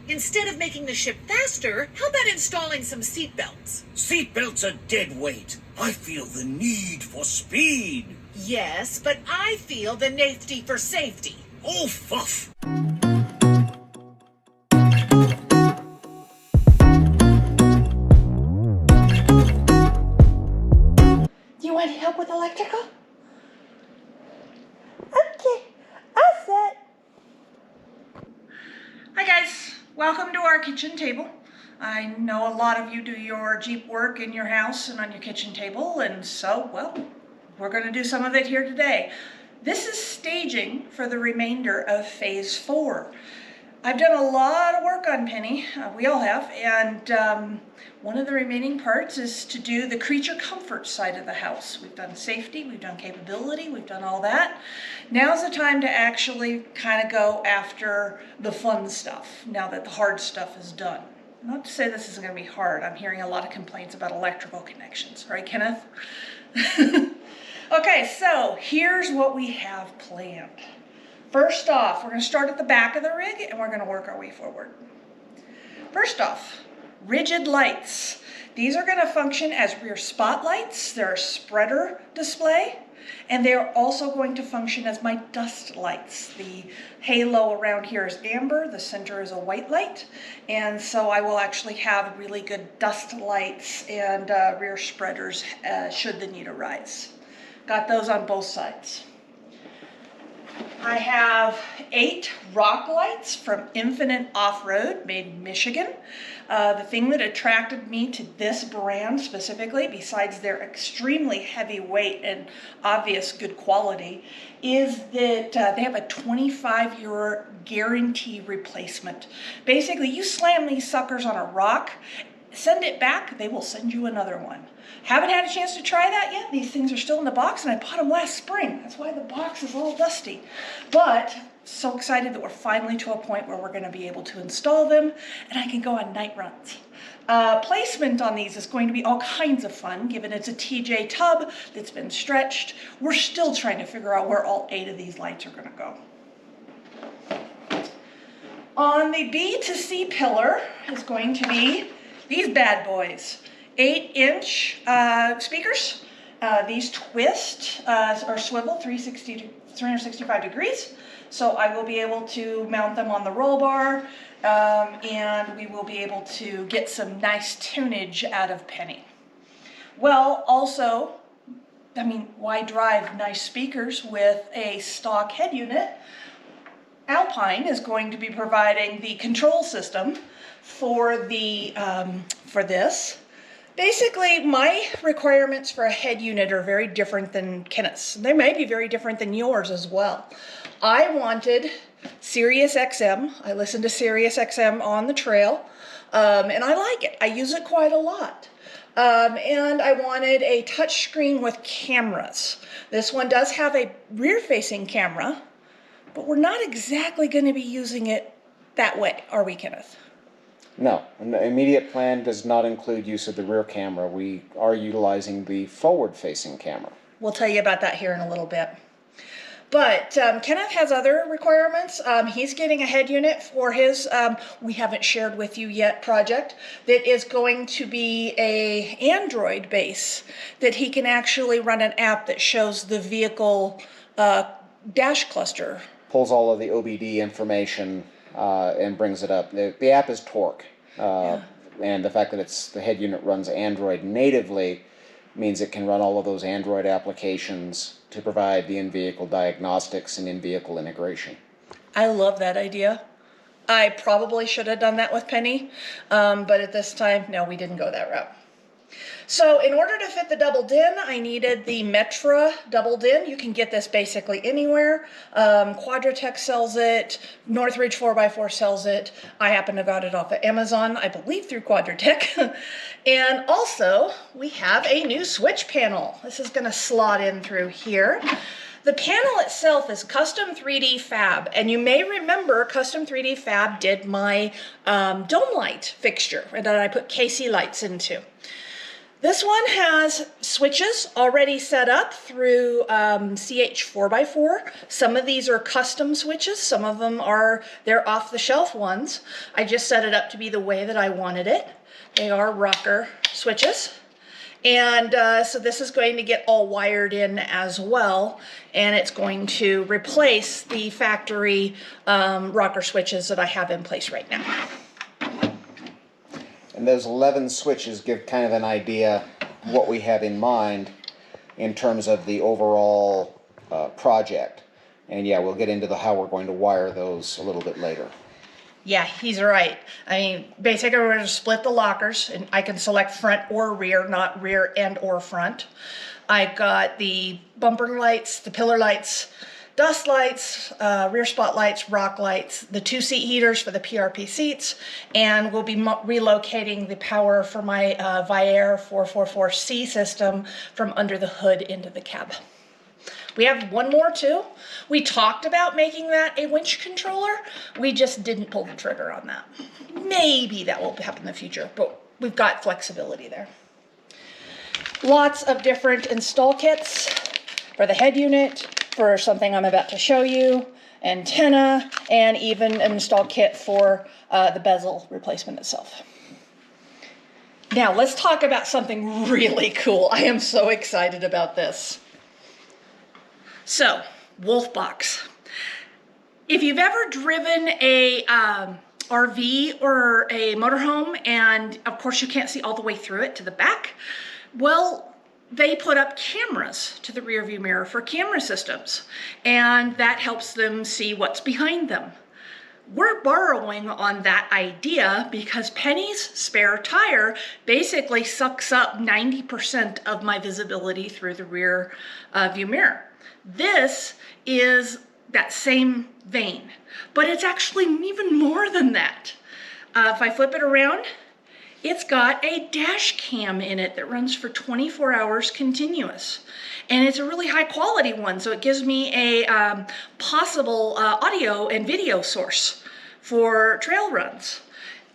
Instead of making the ship faster, how about installing some seatbelts? Seatbelts are dead weight. I feel the need for speed. Yes, but I feel the nafety for safety. Oh, fuff. Do you want help with electrical? Okay, all set. Hi guys, welcome to our kitchen table. I know a lot of you do your Jeep work in your house and on your kitchen table, and so, well, we're going to do some of it here today. This is staging for the remainder of phase 4. I've done a lot of work on Penny, we all have, and one of the remaining parts is to do the creature comfort side of the house. We've done safety, we've done capability, we've done all that. Now's the time to actually kind of go after the fun stuff, now that the hard stuff is done. Not to say this isn't going to be hard. I'm hearing a lot of complaints about electrical connections, right, Kenneth? Okay, so here's what we have planned. First off, we're going to start at the back of the rig and we're going to work our way forward. First off, rigid lights. These are going to function as rear spotlights. They're a spreader display, and they're also going to function as my dust lights. The halo around here is amber, the center is a white light, and so I will actually have really good dust lights and rear spreaders should the need arise. Got those on both sides. I have 8 rock lights from Infinite Off-Road, made in Michigan. The thing that attracted me to this brand specifically, besides their extremely heavy weight and obvious good quality, is that they have a 25-year guarantee replacement. Basically, you slam these suckers on a rock, send it back, they will send you another one. Haven't had a chance to try that yet. These things are still in the box, and I bought them last spring. That's why the box is all dusty. But so excited that we're finally to a point where we're going to be able to install them, and I can go on night runs. Placement on these is going to be all kinds of fun, given it's a TJ tub that's been stretched. We're still trying to figure out where all 8 of these lights are going to go. On the B to C pillar is going to be these bad boys. 8-inch speakers. These twist or swivel 365 degrees. So I will be able to mount them on the roll bar, and we will be able to get some nice tunage out of Penny. Well, also, I mean, why drive nice speakers with a stock head unit? Alpine is going to be providing the control system for the for this. Basically, my requirements for a head unit are very different than Kenneth's. They may be very different than yours as well. I wanted Sirius XM. I listen to Sirius XM on the trail, and I like it. I use it quite a lot. And I wanted a touch screen with cameras. This one does have a rear-facing camera, but we're not exactly going to be using it that way, are we, Kenneth? No, and the immediate plan does not include use of the rear camera. We are utilizing the forward-facing camera. We'll tell you about that here in a little bit. But Kenneth has other requirements. He's getting a head unit for his, we haven't shared with you yet, project that is going to be a Android base that he can actually run an app that shows the vehicle dash cluster. Pulls all of the OBD information and brings it up. The app is Torque, and the fact that the head unit runs Android natively means it can run all of those Android applications to provide the in-vehicle diagnostics and in-vehicle integration. I love that idea. I probably should have done that with Penny, but at this time, no, we didn't go that route. So in order to fit the double din, I needed the Metra double din. You can get this basically anywhere. Quadratech sells it. Northridge 4x4 sells it. I happen to have got it off of Amazon, I believe through Quadratech. And also, we have a new switch panel. This is going to slot in through here. The panel itself is Custom 3D Fab, and you may remember Custom 3D Fab did my dome light fixture that I put KC lights into. This one has switches already set up through CH 4x4. Some of these are custom switches. Some of them they're off-the-shelf ones. I just set it up to be the way that I wanted it. They are rocker switches. And so this is going to get all wired in as well, and it's going to replace the factory rocker switches that I have in place right now. And those 11 switches give kind of an idea what we have in mind in terms of the overall project. And yeah, we'll get into how we're going to wire those a little bit later. Yeah, he's right. I mean, basically we're going to split the lockers, and I can select front or rear, not rear and or front. I've got the bumper lights, the pillar lights, dust lights, rear spotlights, rock lights, the 2 seat heaters for the PRP seats, and we'll be relocating the power for my Viair 444C system from under the hood into the cab. We have one more too. We talked about making that a winch controller. We just didn't pull the trigger on that. Maybe that will happen in the future, but we've got flexibility there. Lots of different install kits for the head unit, for something I'm about to show you, antenna, and even an install kit for the bezel replacement itself. Now let's talk about something really cool. I am so excited about this. So, Wolf Box. If you've ever driven a RV or a motorhome, and of course you can't see all the way through it to the back, well, they put up cameras to the rear view mirror for camera systems, and that helps them see what's behind them. We're borrowing on that idea because Penny's spare tire basically sucks up 90% of my visibility through the rear view mirror. This is that same vein, but it's actually even more than that. If I flip it around, it's got a dash cam in it that runs for 24 hours continuous. And it's a really high quality one, so it gives me a possible audio and video source for trail runs.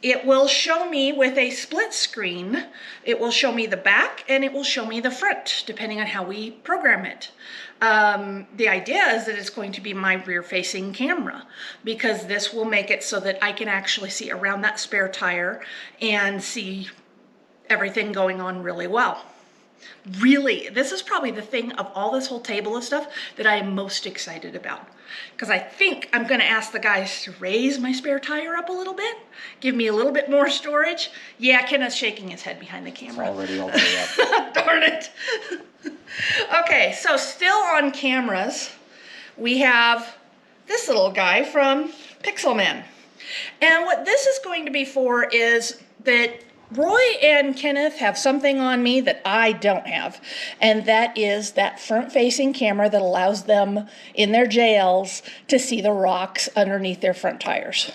It will show me with a split screen, it will show me the back and it will show me the front, depending on how we program it. The idea is that it's going to be my rear facing camera, because this will make it so that I can actually see around that spare tire and see everything going on really well. Really, this is probably the thing of all this whole table of stuff that I am most excited about. Because I think I'm going to ask the guys to raise my spare tire up a little bit, give me a little bit more storage. Yeah, Kenneth's shaking his head behind the camera. It's already all the way up. Darn it. Okay, so still on cameras, we have this little guy from Pixelman. And what this is going to be for is that Roy and Kenneth have something on me that I don't have, and that is that front-facing camera that allows them in their JLs to see the rocks underneath their front tires.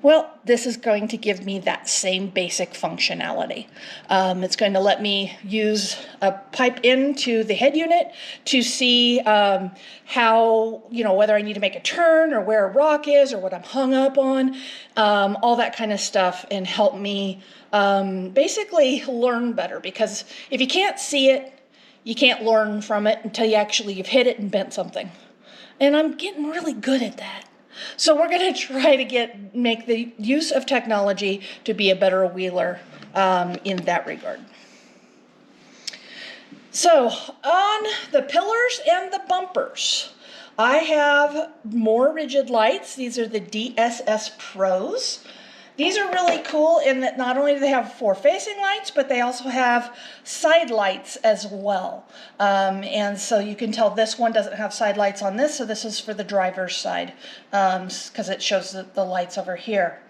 Well, this is going to give me that same basic functionality. It's going to let me use a pipe into the head unit to see how, whether I need to make a turn or where a rock is or what I'm hung up on, all that kind of stuff, and help me basically learn better. Because if you can't see it, you can't learn from it until you've hit it and bent something. And I'm getting really good at that. So we're going to try to make the use of technology to be a better wheeler in that regard. So on the pillars and the bumpers, I have more rigid lights. These are the DSS Pros. These are really cool in that not only do they have forward-facing lights, but they also have side lights as well. And so you can tell this one doesn't have side lights on this, so this is for the driver's side, because it shows the lights over here.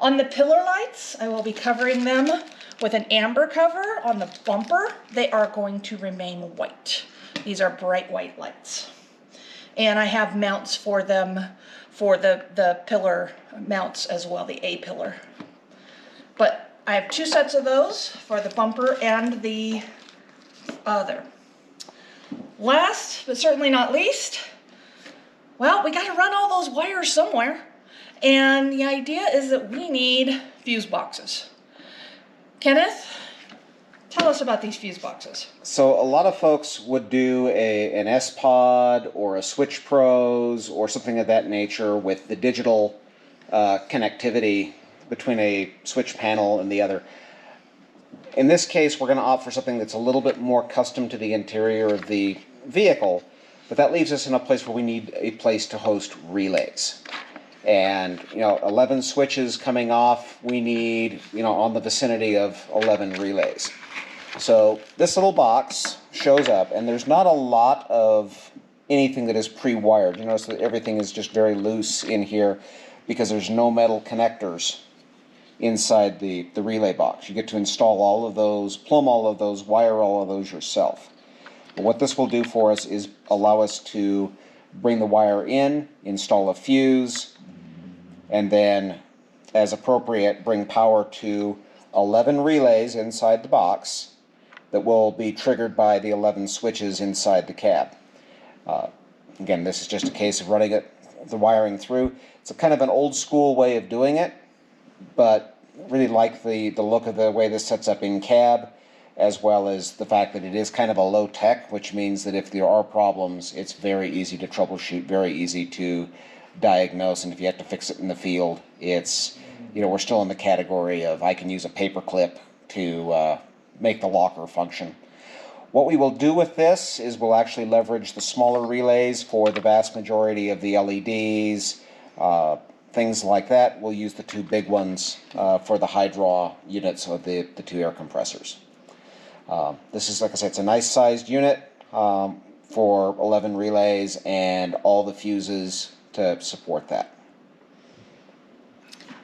On the pillar lights, I will be covering them with an amber cover. On the bumper, they are going to remain white. These are bright white lights. And I have mounts for them for the pillar mounts as well, the A pillar. But I have two sets of those for the bumper and the other. Last, but certainly not least, well, we got to run all those wires somewhere. And the idea is that we need fuse boxes. Kenneth, Tell us about these fuse boxes. So a lot of folks would do an S-Pod or a Switch Pros or something of that nature with the digital connectivity between a switch panel and the other. In this case, we're going to opt for something that's a little bit more custom to the interior of the vehicle, but that leaves us in a place where we need a place to host relays. And, 11 switches coming off, we need, on the vicinity of 11 relays. So this little box shows up, and there's not a lot of anything that is pre-wired. You notice that everything is just very loose in here because there's no metal connectors inside the relay box. You get to install all of those, plumb all of those, wire all of those yourself. But what this will do for us is allow us to bring the wire in, install a fuse, and then, as appropriate, bring power to 11 relays inside the box that will be triggered by the 11 switches inside the cab. Again, this is just a case of running the wiring through. It's a kind of an old school way of doing it, but really like the look of the way this sets up in cab, as well as the fact that it is kind of a low tech, which means that if there are problems, it's very easy to troubleshoot, very easy to diagnose, and if you have to fix it in the field, it's, we're still in the category of I can use a paper clip to make the locker function. What we will do with this is we'll actually leverage the smaller relays for the vast majority of the LEDs, things like that. We'll use the two big ones for the high draw units of the two air compressors. This is, like I said, it's a nice sized unit for 11 relays and all the fuses to support that.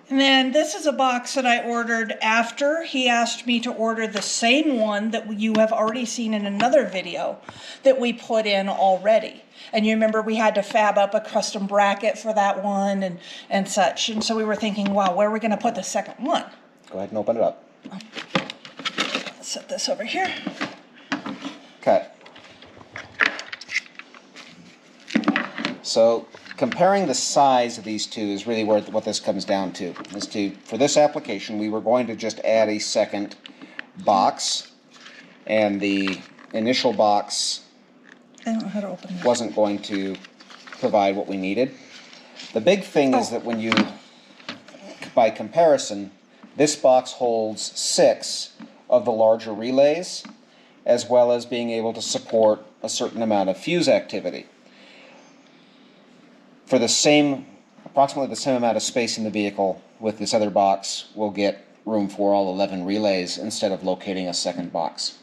And then this is a box that I ordered after he asked me to order the same one that you have already seen in another video that we put in already. And you remember we had to fab up a custom bracket for that one and such. And so we were thinking, wow, where are we going to put the second one? Go ahead and open it up. Let's set this over here. Okay. So comparing the size of these two is really what this comes down to. For this application, we were going to just add a second box, and the initial box I don't know how to open that. wasn't going to provide what we needed. The big thing is that when you, by comparison, this box holds 6 of the larger relays, as well as being able to support a certain amount of fuse activity. For approximately the same amount of space in the vehicle with this other box, we'll get room for all 11 relays instead of locating a second box.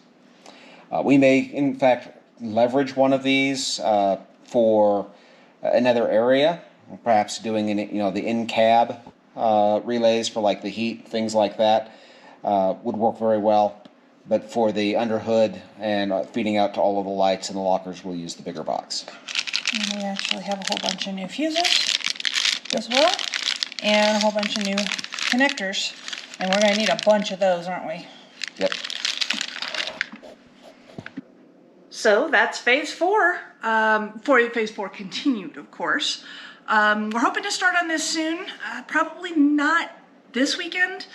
We may, in fact, leverage one of these for another area, perhaps doing the in-cab relays for like the heat, things like that, would work very well. But for the underhood and feeding out to all of the lights and the lockers, we'll use the bigger box. And we actually have a whole bunch of new fuses as well, and a whole bunch of new connectors. And we're going to need a bunch of those, aren't we? Yep. So that's phase 4. For phase 4 continued, of course. We're hoping to start on this soon. Probably not this weekend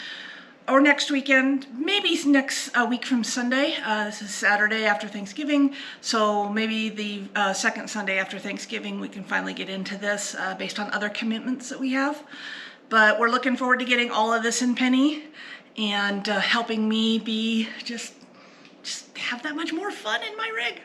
or next weekend. Maybe next week from Sunday. This is Saturday after Thanksgiving. So maybe the second Sunday after Thanksgiving we can finally get into this based on other commitments that we have. But we're looking forward to getting all of this in Penny and helping me be just have that much more fun in my rig.